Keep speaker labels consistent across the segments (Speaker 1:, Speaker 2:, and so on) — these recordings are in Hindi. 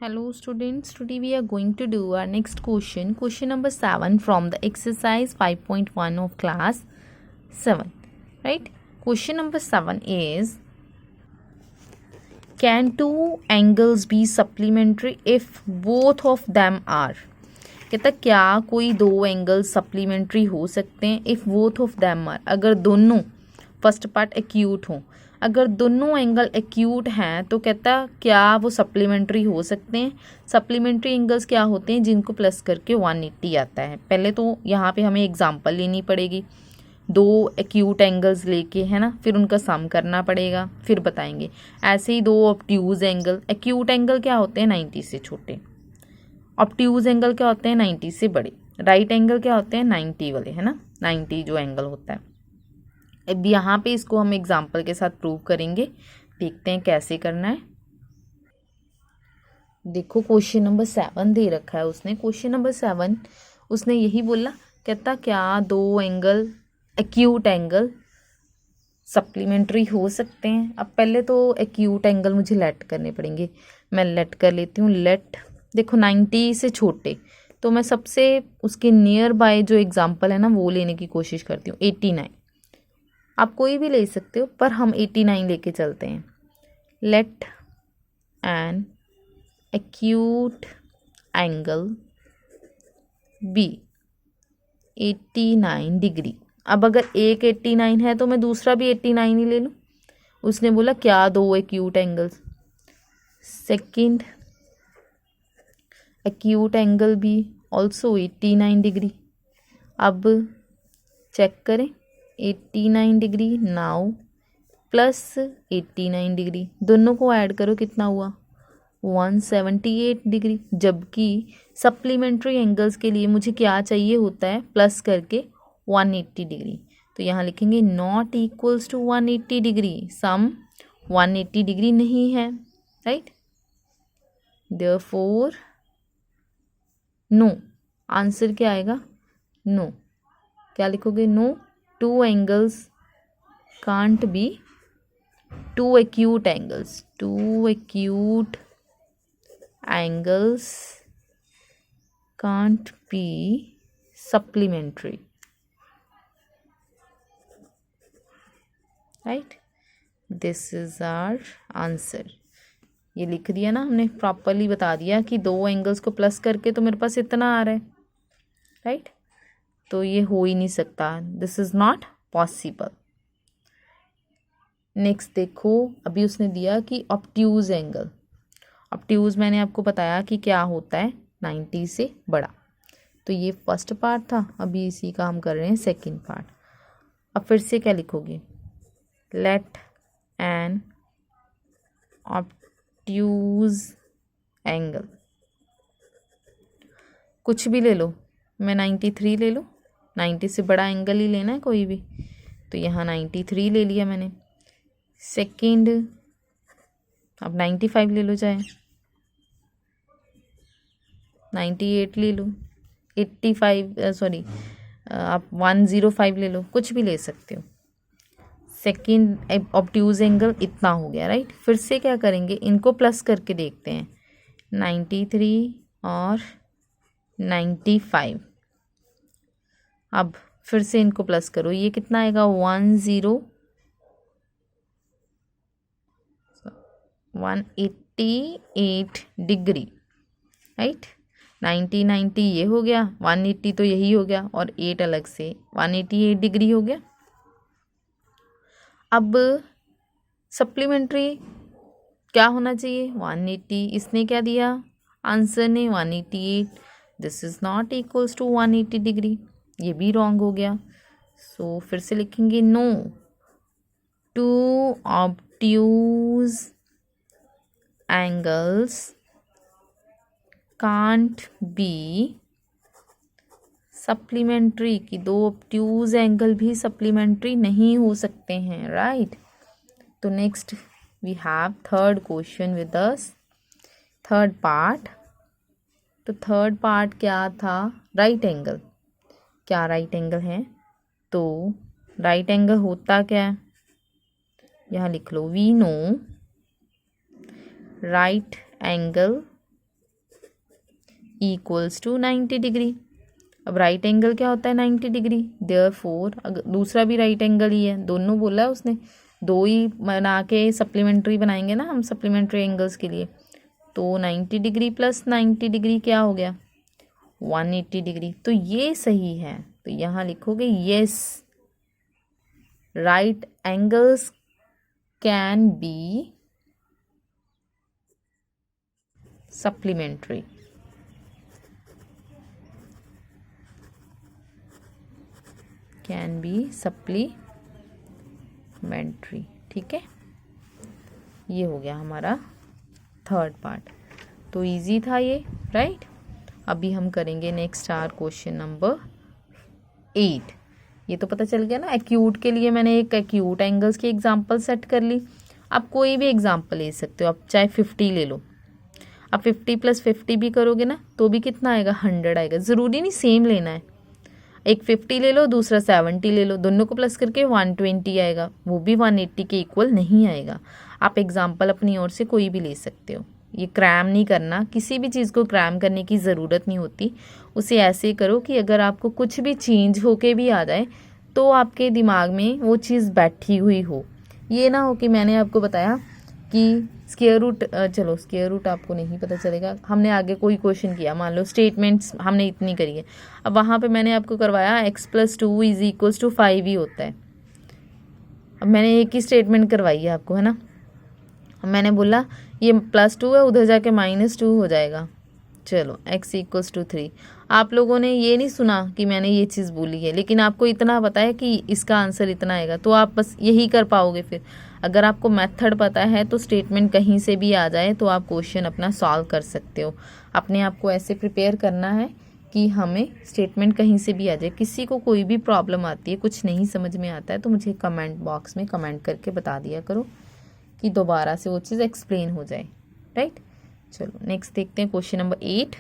Speaker 1: Hello students, today we are going to do our next question number 7 from the exercise 5.1 of class 7, right? Question number 7 is, can two angles be supplementary if both of them are? कहता क्या कोई दो एंगल सप्लीमेंट्री हो सकते हैं if both of them are, अगर दोनों, फर्स्ट पार्ट एक्यूट हों, अगर दोनों एंगल एक्यूट हैं तो कहता क्या वो सप्लीमेंट्री हो सकते हैं। सप्लीमेंट्री एंगल्स क्या होते हैं, जिनको प्लस करके 180 आता है। पहले तो यहाँ पे हमें एग्जांपल लेनी पड़ेगी, दो एक्यूट एंगल्स लेके, है ना, फिर उनका सम करना पड़ेगा, फिर बताएंगे। ऐसे ही दो ऑब्ट्यूज एंगल, एक्यूट एंगल क्या होते हैं 90 से छोटे, ऑब्ट्यूज एंगल क्या होते हैं 90 से बड़े, राइट एंगल क्या होते हैं 90 वाले, है ना, 90 जो एंगल होता है। अब यहाँ पे इसको हम एग्जाम्पल के साथ प्रूव करेंगे, देखते हैं कैसे करना है। देखो क्वेश्चन नंबर 7 दे रखा है उसने। क्वेश्चन नंबर 7 उसने यही बोला, कहता क्या दो एंगल एक्यूट एंगल सप्लीमेंट्री हो सकते हैं। अब पहले तो एक्यूट एंगल मुझे लेट करने पड़ेंगे, मैं लेट कर लेती हूँ। लेट देखो 90 से छोटे, तो मैं सबसे उसके नियर बाय जो एग्जाम्पल है ना वो लेने की कोशिश करती हूँ। 89, आप कोई भी ले सकते हो पर हम 89 लेके चलते हैं। Let an acute angle be 89 degree. अब अगर एक 89 है तो मैं दूसरा भी 89 ही ले लूँ। उसने बोला क्या दो acute angles, second acute angle भी ऑल्सो 89 डिग्री। अब चेक करें 89 डिग्री नाउ प्लस 89 डिग्री, दोनों को ऐड करो कितना हुआ 178 डिग्री। जबकि सप्लीमेंट्री एंगल्स के लिए मुझे क्या चाहिए होता है, प्लस करके 180 डिग्री। तो यहाँ लिखेंगे not equals to 180 degree, sum 180 degree नहीं है, राइट। देयरफॉर नो, आंसर क्या आएगा, नो। क्या लिखोगे, no two angles can't be, two acute angles, two acute angles can't be supplementary, right. This is our answer. ये लिख दिया ना हमने, प्रॉपरली बता दिया कि दो एंगल्स को प्लस करके तो मेरे पास इतना आ रहा है, राइट। तो ये हो ही नहीं सकता, this is not possible. Next देखो, अभी उसने दिया कि ऑब्ट्यूज एंगल, ऑब्ट्यूज मैंने आपको बताया कि क्या होता है 90 से बड़ा। तो ये फर्स्ट पार्ट था, अभी इसी का हम कर रहे हैं सेकंड पार्ट। अब फिर से क्या लिखोगे, लेट एन ऑब्ट्यूज एंगल, कुछ भी ले लो, मैं 93 ले लूँ, 90 से बड़ा एंगल ही लेना है कोई भी, तो यहाँ 93 ले लिया मैंने। सेकंड अब 95 ले लो, चाहे 98 ले लो, 85 सॉरी आप 105 ले लो, कुछ भी ले सकते हो। सेकंड ऑब्ट्यूज एंगल इतना हो गया, राइट। फिर से क्या करेंगे, इनको प्लस करके देखते हैं, 93 और 95। अब फिर से इनको प्लस करो, ये कितना आएगा 188 डिग्री, राइट। 90 ये हो गया, 180 तो यही हो गया, और 8 अलग से 188 डिग्री हो गया। अब सप्लीमेंट्री क्या होना चाहिए 180, इसने क्या दिया आंसर ने 188, this is not equals to 180 degree, ये भी रॉन्ग हो गया। सो फिर से लिखेंगे no two obtuse angles can't be supplementary, की दो ऑब्ट्यूज एंगल भी सप्लीमेंट्री नहीं हो सकते हैं, राइट। तो next we have third question with us, third part. तो थर्ड पार्ट क्या था, राइट एंगल। क्या राइट एंगल है, तो राइट एंगल होता क्या है, यहाँ लिख लो, we know right angle equals to 90 degree. अब राइट एंगल क्या होता है 90 डिग्री, देयरफॉर अगर दूसरा भी राइट एंगल ही है, दोनों बोला है उसने, दो ही बना के सप्लीमेंट्री बनाएंगे ना हम सप्लीमेंट्री एंगल्स के लिए। तो 90 डिग्री प्लस 90 डिग्री क्या हो गया 180 डिग्री। तो ये सही है, तो यहाँ लिखोगे yes right angles can be supplementary. Can be supplementary. ठीक है, ये हो गया हमारा थर्ड पार्ट। तो इजी था ये, राइट। अभी हम करेंगे नेक्स्ट आर क्वेश्चन नंबर 8। ये तो पता चल गया ना, एक्यूट के लिए मैंने एक एक्यूट एंगल्स की एग्जांपल सेट कर ली। आप कोई भी एग्जांपल ले सकते हो, आप चाहे 50 ले लो, आप 50 + 50 भी करोगे ना तो भी कितना आएगा 100 आएगा। ज़रूरी नहीं सेम लेना है, एक 50 ले लो दूसरा 70 ले लो, दोनों को प्लस करके 120 आएगा, वो भी 180 के इक्वल नहीं आएगा। आप एग्जाम्पल अपनी ओर से कोई भी ले सकते हो, ये क्रैम नहीं करना, किसी भी चीज़ को क्रैम करने की ज़रूरत नहीं होती। उसे ऐसे करो कि अगर आपको कुछ भी चेंज होके भी आ जाए तो आपके दिमाग में वो चीज़ बैठी हुई हो। ये ना हो कि मैंने आपको बताया कि स्क्वायर रूट, चलो स्क्वायर रूट आपको नहीं पता चलेगा, हमने आगे कोई क्वेश्चन किया, मान लो स्टेटमेंट्स हमने इतनी करी है, अब वहाँ पे मैंने आपको करवाया x + 2 = 5 ही होता है। अब मैंने एक ही स्टेटमेंट करवाई है आपको, है ना। अब मैंने बोला ये +2 है, उधर जाके -2 हो जाएगा, चलो x = 3। आप लोगों ने ये नहीं सुना कि मैंने ये चीज़ बोली है, लेकिन आपको इतना पता है कि इसका आंसर इतना आएगा, तो आप बस यही कर पाओगे। फिर अगर आपको मेथड पता है तो स्टेटमेंट कहीं से भी आ जाए तो आप क्वेश्चन अपना सॉल्व कर सकते हो। अपने आप को ऐसे प्रिपेयर करना है कि हमें स्टेटमेंट कहीं से भी आ जाए। किसी को कोई भी प्रॉब्लम आती है, कुछ नहीं समझ में आता है, तो मुझे कमेंट बॉक्स में कमेंट करके बता दिया करो कि दोबारा से वो चीज़ एक्सप्लेन हो जाए, राइट। चलो नेक्स्ट देखते हैं क्वेश्चन नंबर 8।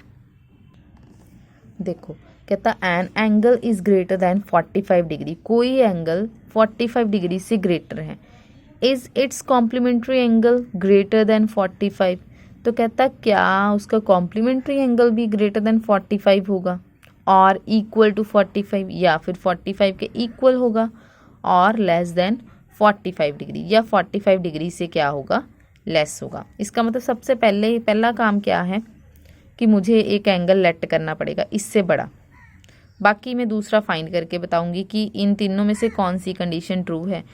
Speaker 1: देखो कहता an angle is greater than 45 degree, कोई एंगल 45 डिग्री से ग्रेटर है, is its complementary angle greater than 45। तो कहता क्या उसका कॉम्प्लीमेंट्री एंगल भी ग्रेटर दैन 45 होगा और इक्वल टू 45, या फिर 45 के इक्वल होगा और लेस देन 45 डिग्री, या 45 डिग्री से क्या होगा लेस होगा। इसका मतलब सबसे पहला काम क्या है कि मुझे एक एंगल लेट करना पड़ेगा इससे बड़ा, बाकी मैं दूसरा फाइंड करके बताऊंगी कि इन तीनों में से कौन सी कंडीशन ट्रू है।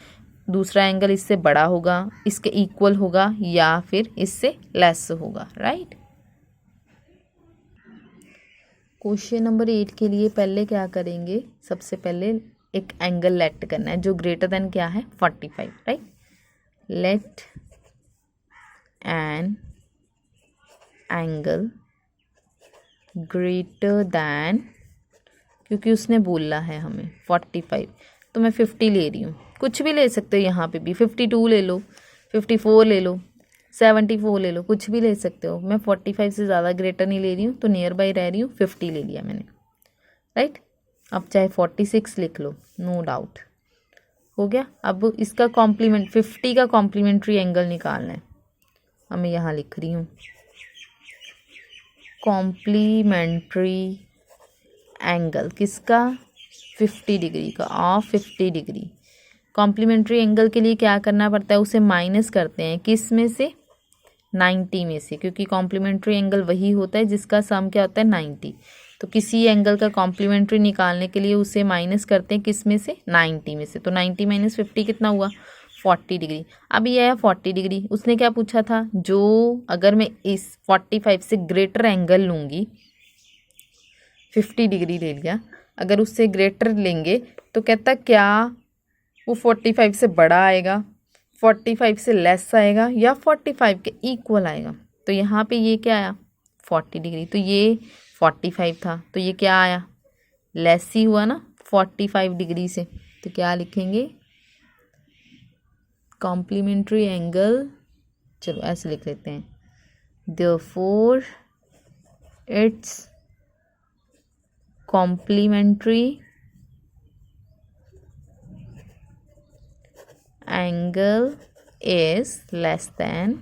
Speaker 1: दूसरा एंगल इससे बड़ा होगा, इसके इक्वल होगा, या फिर इससे लेस होगा, राइट। क्वेश्चन नंबर 8 के लिए पहले क्या करेंगे, सबसे पहले एक एंगल लेट करना है जो ग्रेटर देन क्या है 45, right. Let an angle greater than, क्योंकि उसने बोला है हमें 45, तो मैं 50 ले रही हूँ, कुछ भी ले सकते हो यहाँ पे भी, 52 ले लो, 54 ले लो, 74 ले लो, कुछ भी ले सकते हो। मैं 45 से ज़्यादा ग्रेटर नहीं ले रही हूँ, तो नियर बाई रह रही हूँ, 50 ले लिया मैंने, राइट। अब चाहे 46 लिख लो, नो डाउट, हो गया। अब इसका कॉम्प्लीमेंट 50 का कॉम्प्लीमेंट्री एंगल निकालना है, अब मैं यहाँ लिख रही हूँ कॉम्प्लीमेंट्री एंगल किसका 50 डिग्री का, ऑफ 50 डिग्री। कॉम्प्लीमेंट्री एंगल के लिए क्या करना पड़ता है, उसे माइनस करते हैं किस में से 90 में से, क्योंकि कॉम्प्लीमेंट्री एंगल वही होता है जिसका सम क्या होता है 90। तो किसी एंगल का कॉम्प्लीमेंट्री निकालने के लिए उसे माइनस करते हैं किस में से 90 में से, तो 90 - 50 कितना हुआ 40 डिग्री। अब ये है 40 डिग्री, उसने क्या पूछा था, जो अगर मैं इस 45 से ग्रेटर एंगल लूँगी, 50 डिग्री ले लिया, अगर उससे ग्रेटर लेंगे तो कहता क्या वो 45 से बड़ा आएगा, 45 से लेस आएगा, या 45 के इक्वल आएगा। तो यहाँ पे ये क्या आया 40 डिग्री, तो ये 45 था, तो ये क्या आया लेस ही हुआ ना 45 डिग्री से। तो क्या लिखेंगे कॉम्प्लीमेंट्री एंगल, चलो ऐसे लिख लेते हैं, therefore it's complementary angle is less than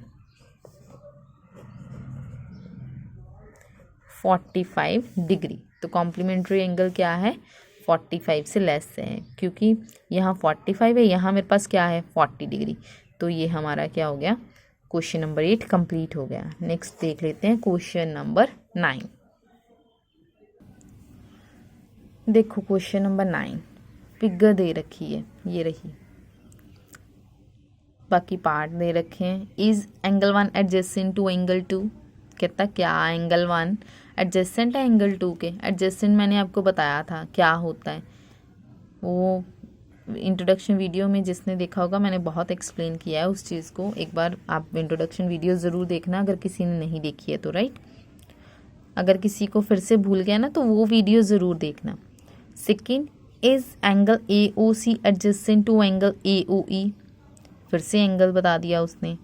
Speaker 1: 45 degree. तो कॉम्प्लीमेंट्री एंगल क्या है, 45 से लेस है, क्योंकि यहाँ 45 है, यहाँ मेरे पास क्या है 40 डिग्री। तो ये हमारा क्या हो गया, क्वेश्चन नंबर 8 कंप्लीट हो गया। नेक्स्ट देख लेते हैं क्वेश्चन नंबर 9। देखो क्वेश्चन नंबर 9, फिगर दे रखी है, ये रही, बाकी पार्ट दे रखे हैं। Is angle 1 adjacent to angle 2, कहता क्या एंगल 1 एडजेसेंट है एंगल 2 के। एडजेसेंट मैंने आपको बताया था क्या होता है, वो इंट्रोडक्शन वीडियो में जिसने देखा होगा मैंने बहुत एक्सप्लेन किया है उस चीज़ को। एक बार आप इंट्रोडक्शन वीडियो ज़रूर देखना अगर किसी ने नहीं देखी है तो, राइट। अगर किसी को फिर से भूल गया ना तो वो वीडियो ज़रूर देखना। Second, is angle A O C adjacent to angle A O E, फिर से एंगल बता दिया उसने।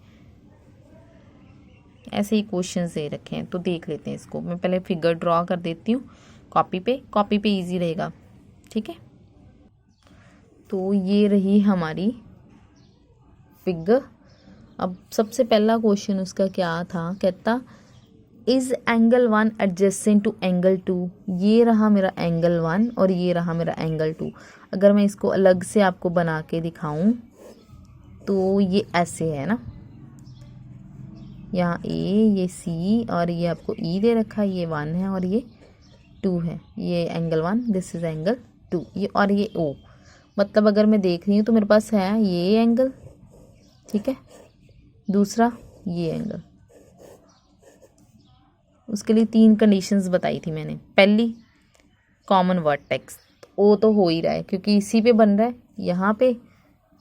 Speaker 1: ऐसे ही क्वेश्चन दे रखे हैं तो देख लेते हैं इसको। मैं पहले फिगर ड्रॉ कर देती हूँ कॉपी पे इजी रहेगा, ठीक है। तो ये रही हमारी फिगर। अब सबसे पहला क्वेश्चन उसका क्या था, कहता is angle 1 adjacent to angle 2। ये रहा मेरा एंगल 1 और ये रहा मेरा एंगल 2। अगर मैं इसको अलग से आपको बना के दिखाऊं तो ये ऐसे है ना, यहाँ ए, ये सी और ये आपको ई दे रखा है, ये 1 है और ये 2 है। ये एंगल 1, दिस इज एंगल 2, ये और ये ओ। मतलब अगर मैं देख रही हूँ तो मेरे पास है ये एंगल, ठीक है, दूसरा ये एंगल। उसके लिए 3 कंडीशंस बताई थी मैंने। पहली, कॉमन वर्टेक्स, ओ तो हो ही रहा है क्योंकि इसी पे बन रहा है यहाँ पे,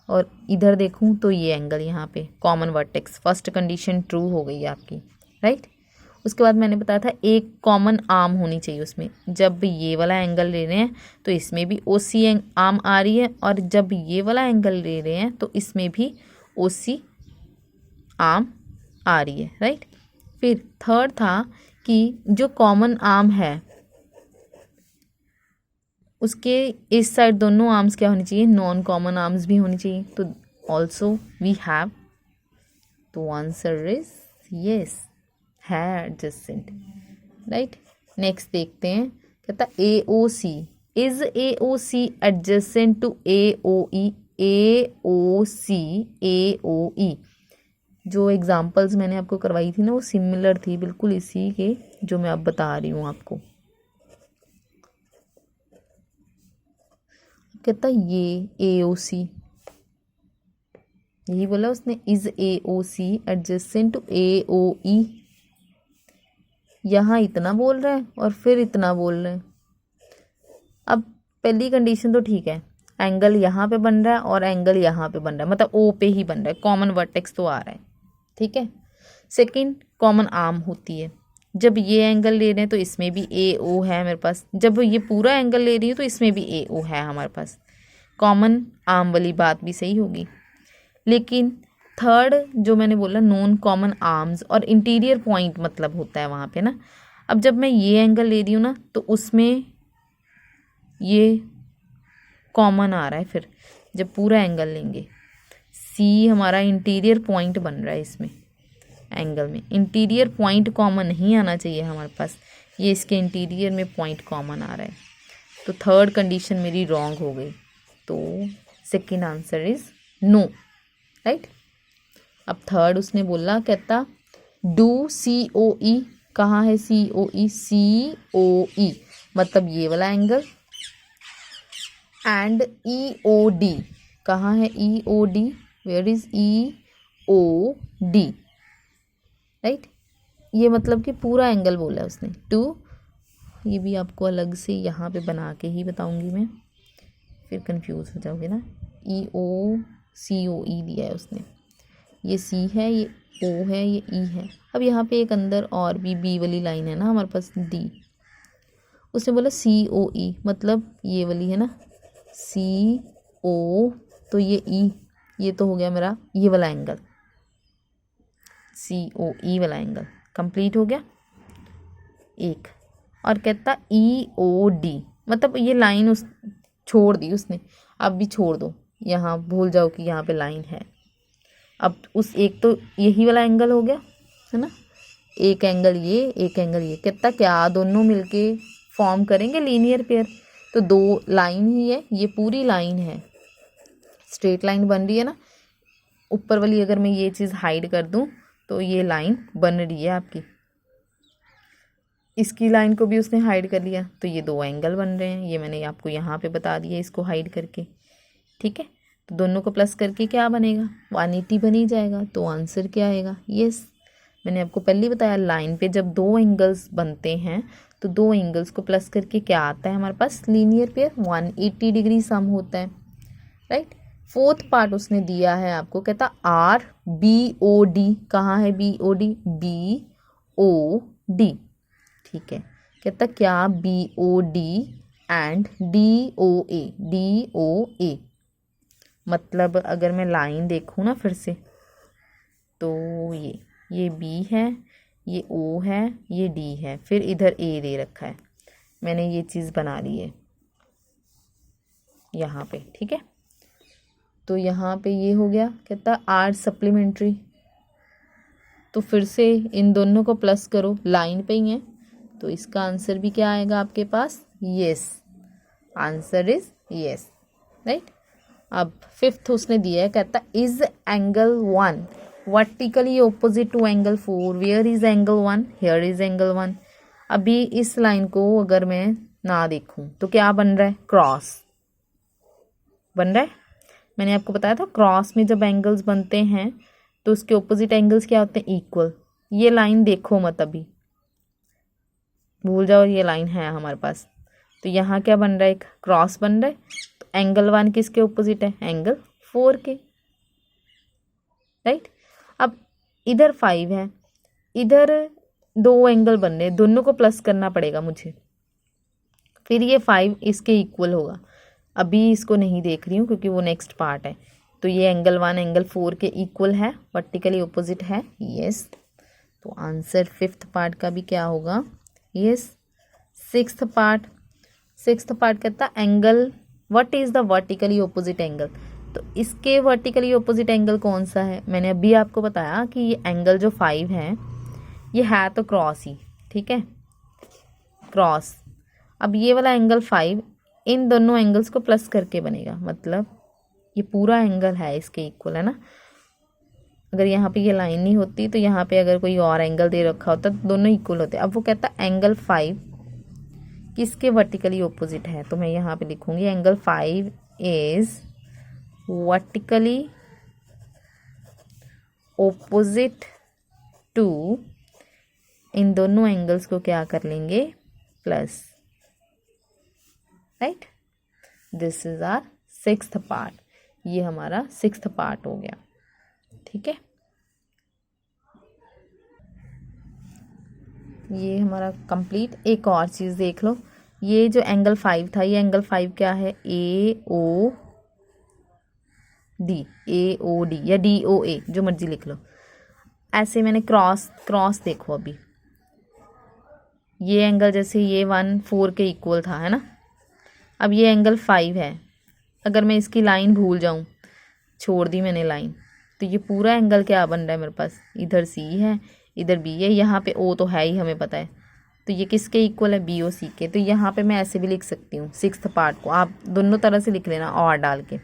Speaker 1: और इधर देखूं तो ये एंगल यहाँ पे, common vertex. First condition true हो गई आपकी, राइट। उसके बाद मैंने बताया था एक कॉमन आर्म होनी चाहिए उसमें। जब ये वाला एंगल ले रहे हैं तो इसमें भी ओ सी आर्म आ रही है, और जब ये वाला एंगल ले रहे हैं तो इसमें भी ओ सी आर्म आ रही है, राइट। फिर थर्ड था कि जो कॉमन आर्म है उसके इस साइड दोनों आर्म्स क्या होनी चाहिए, नॉन कॉमन आर्म्स भी होनी चाहिए। तो ऑल्सो वी हैव, तो आंसर इज यस, है एडजेसेंट, राइट। नेक्स्ट देखते हैं, कहता A O C, is A O C adjacent to A O E. A O C, A O E, जो एग्जाम्पल्स मैंने आपको करवाई थी ना वो सिमिलर थी बिल्कुल इसी के जो मैं अब बता रही हूँ आपको। कहता ये ए ओ सी, यही बोला उसने, is A O C adjacent to A O E. यहाँ इतना बोल रहा है और फिर इतना बोल रहे हैं। अब पहली कंडीशन तो ठीक है, एंगल यहाँ पे बन रहा है और एंगल यहाँ पे बन रहा है, मतलब ओ पे ही बन रहा है, कॉमन वर्टेक्स तो आ रहा है, ठीक है। सेकंड, कॉमन आर्म होती है। जब ये एंगल ले रहे हैं तो इसमें भी ए ओ है मेरे पास, जब ये पूरा एंगल ले रही है तो इसमें भी ए ओ है हमारे पास। कॉमन आर्म वाली बात भी सही होगी। लेकिन थर्ड जो मैंने बोला, नॉन कॉमन आर्म्स और इंटीरियर पॉइंट मतलब होता है वहाँ पे ना। अब जब मैं ये एंगल ले रही हूँ ना तो उसमें ये कॉमन आ रहा है। फिर जब पूरा एंगल लेंगे, सी हमारा इंटीरियर पॉइंट बन रहा है इसमें एंगल में, इंटीरियर पॉइंट कॉमन नहीं आना चाहिए हमारे पास, ये इसके इंटीरियर में पॉइंट कॉमन आ रहा है। तो थर्ड कंडीशन मेरी रॉन्ग हो गई, तो second answer is no, right. अब थर्ड उसने बोला, कहता डू सी ओ ई, कहाँ है सी ओ ई, सी ओ ई मतलब ये वाला angle, and E O D, कहाँ है E O D, where is E O D, right. ये मतलब कि पूरा एंगल बोला है उसने। टू, ये भी आपको अलग से यहाँ पे बना के ही बताऊंगी मैं, फिर कंफ्यूज हो जाओगे ना। ई ओ सी ओ ई दिया है उसने, ये सी है, ये ओ है, ये ई है। अब यहाँ पे एक अंदर और भी बी वाली लाइन है ना हमारे पास, डी। उसने बोला सी ओ ई मतलब ये वाली है ना, सी ओ, तो ये ई, ये तो हो गया मेरा ये वाला एंगल, सी ओ ई वाला एंगल कंप्लीट हो गया एक। और कहता ई ओ डी मतलब ये लाइन उस छोड़ दी उसने, अब भी छोड़ दो, यहाँ भूल जाओ कि यहाँ पे लाइन है। अब उस एक तो यही वाला एंगल हो गया है ना, एक एंगल ये, एक एंगल ये, कितना क्या दोनों मिलके फॉर्म करेंगे लीनियर पेयर। तो दो लाइन ही है, ये पूरी लाइन है, स्ट्रेट लाइन बन रही है ना। ऊपर वाली अगर मैं ये चीज़ हाइड कर दूं तो ये लाइन बन रही है आपकी। इसकी लाइन को भी उसने हाइड कर लिया तो ये दो एंगल बन रहे हैं। ये मैंने आपको यहाँ पे बता दिया इसको हाइड करके, ठीक है। तो दोनों को प्लस करके क्या बनेगा, 180 बन ही जाएगा। तो आंसर क्या आएगा, यस। मैंने आपको पहले ही बताया लाइन पे जब दो एंगल्स बनते हैं तो दो एंगल्स को प्लस करके क्या आता है हमारे पास, लीनियर पेयर, 180 डिग्री सम होता है, राइट। फोर्थ पार्ट उसने दिया है आपको, कहता आर बी ओ डी, कहाँ है B O D, B O D, ठीक है। कहता क्या B O D and D O A, D O A, मतलब अगर मैं लाइन देखूँ ना फिर से तो ये बी है, ये ओ है, ये डी है, फिर इधर ए दे रखा है, मैंने ये चीज़ बना ली है यहाँ पे, ठीक है। तो यहाँ पे ये हो गया, कहता आर सप्लीमेंट्री, तो फिर से इन दोनों को प्लस करो, लाइन पे ही है, तो इसका आंसर भी क्या आएगा आपके पास, yes. Answer is yes, right. अब फिफ्थ उसने दिया है, कहता is angle 1 vertically opposite to angle 4, where is angle 1, here is angle 1। अभी इस लाइन को अगर मैं ना देखूं तो क्या बन रहा है, क्रॉस बन रहा है। मैंने आपको बताया था क्रॉस में जब एंगल्स बनते हैं तो उसके ऑपोजिट एंगल्स क्या होते हैं, इक्वल। ये लाइन देखो मत, अभी भूल जाओ, ये लाइन है हमारे पास। तो यहाँ क्या बन रहा है, एक क्रॉस बन रहा है। तो एंगल 1 किसके ऑपोजिट है, एंगल 4 के, राइट। अब इधर 5 है, इधर दो एंगल बन रहे हैं, दोनों को प्लस करना पड़ेगा मुझे, फिर ये 5 इसके इक्वल होगा। अभी इसको नहीं देख रही हूँ क्योंकि वो नेक्स्ट पार्ट है। तो ये एंगल 1 एंगल 4 के इक्वल है, वर्टिकली ऑपोजिट है, यस। तो आंसर फिफ्थ पार्ट का भी क्या होगा, यस। सिक्स्थ पार्ट कहता angle, what is the vertically opposite angle. तो इसके वर्टिकली ऑपोजिट एंगल कौन सा है, मैंने अभी आपको बताया कि ये एंगल जो 5 है ये है तो क्रॉस ही, ठीक है, क्रॉस। अब ये वाला एंगल 5 इन दोनों एंगल्स को प्लस करके बनेगा, मतलब ये पूरा एंगल है इसके इक्वल, है ना। अगर यहाँ पे ये लाइन नहीं होती तो यहाँ पे अगर कोई और एंगल दे रखा होता तो दोनों इक्वल होते। अब वो कहता एंगल 5 किसके वर्टिकली ऑपोजिट है, तो मैं यहाँ पे लिखूंगी angle 5 is vertically opposite to, इन दोनों एंगल्स को क्या कर लेंगे, plus, right. This is our sixth part, ये हमारा सिक्स्थ पार्ट हो गया, ठीक है। ये हमारा कंप्लीट। एक और चीज़ देख लो, ये जो एंगल 5 था, ये एंगल 5 क्या है, ए ओ डी, ए ओ डी या डी ओ ए, जो मर्जी लिख लो। ऐसे मैंने क्रॉस देखो, अभी ये एंगल जैसे ये 1 4 के इक्वल था, है ना। अब ये एंगल 5 है, अगर मैं इसकी लाइन भूल जाऊं, छोड़ दी मैंने लाइन, तो ये पूरा एंगल क्या बन रहा है मेरे पास, इधर सी है, इधर बी है, यहाँ पे ओ तो है ही, हमें पता है। तो ये किसके इक्वल है, बी ओ सी के। तो यहाँ पे मैं ऐसे भी लिख सकती हूँ सिक्स्थ पार्ट को, आप दोनों तरह से लिख लेना और डाल के।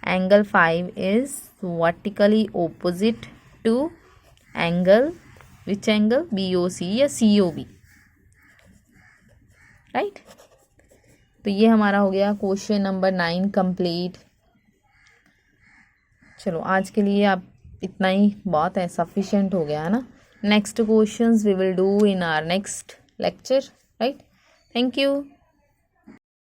Speaker 1: Angle 5 is vertically opposite to angle, which angle, B O C या सी ओ बी, राइट। तो ये हमारा हो गया क्वेश्चन नंबर 9 कंप्लीट। चलो आज के लिए आप इतना ही बहुत है, सफिशिएंट हो गया है ना। Next questions we will do in our next lecture, right? Thank you.